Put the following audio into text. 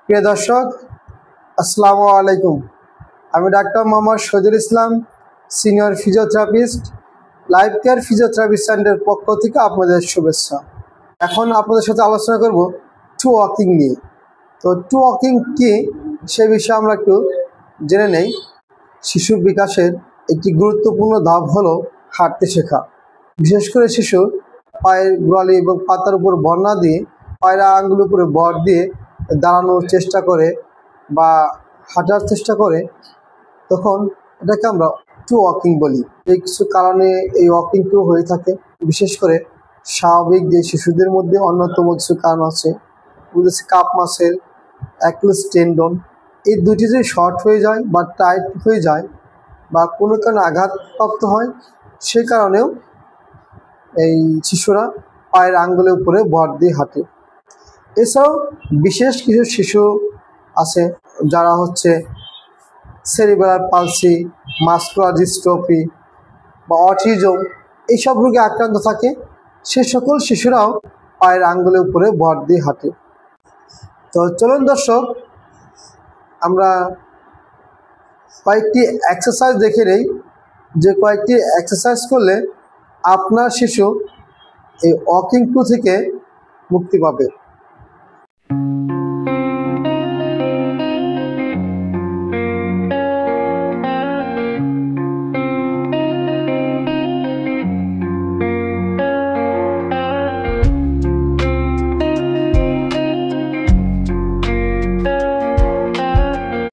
প্রিয় দর্শক, আসসালামু আলাইকুম। আমি ডাক্তার Mohammad Shahidul Islam, senior physiotherapist, life care physiotherapy সেন্টারের পক্ষ থেকে আপনাদের শুভেচ্ছা। এখন আপনাদের সাথে আলোচনা করব টু ওয়াকিং নিয়ে। তো টু ওয়াকিং কি সে বিষয়ে আমরা একটু জেনে নেই। শিশুর বিকাশের একটি গুরুত্বপূর্ণ ধাপ হলো হাঁটতে শেখা। বিশেষ করে শিশু পায়ের গোড়ালি এবং পাতার উপর ভর না দিয়ে পায়ের আঙুলের উপরে ভর দিয়ে দাঁড়ানোর চেষ্টা করে বা হাঁটার চেষ্টা করে, তখন এটাকে আমরা টু ওয়াকিং বলি। এই কিছু কারণে এই ওয়াকিংটিও হয়ে থাকে। বিশেষ করে স্বাভাবিক যে শিশুদের মধ্যে অন্যতম কিছু কারণ আছে, কাপ মাসেল, অ্যাকিলিস টেন্ডন, এই দুটি যদি শর্ট হয়ে যায় বা টাইট হয়ে যায় বা কোনো কারণে আঘাতপ্রাপ্ত হয়, সেই কারণেও এই শিশুরা পায়ের আঙ্গুলের উপরে ভর দিয়ে হাঁটে। এছাড়াও বিশেষ কিছু শিশু আছে যারা সেরিব্রাল পালসি, মাসকুলার ডিস্ট্রফি বা অটিজম এইসব রোগে আক্রান্ত থাকে। সে সকল শিশুরাও পায়ের আঙ্গুলের উপরে ভর দিয়ে হাঁটে। তো চলুন দর্শক, আমরা কয়েকটি এক্সারসাইজ দেখে নেই, যে কয়েকটি এক্সারসাইজ করলে আপনার শিশু এই ওয়াকিং টু থেকে মুক্তি পাবে।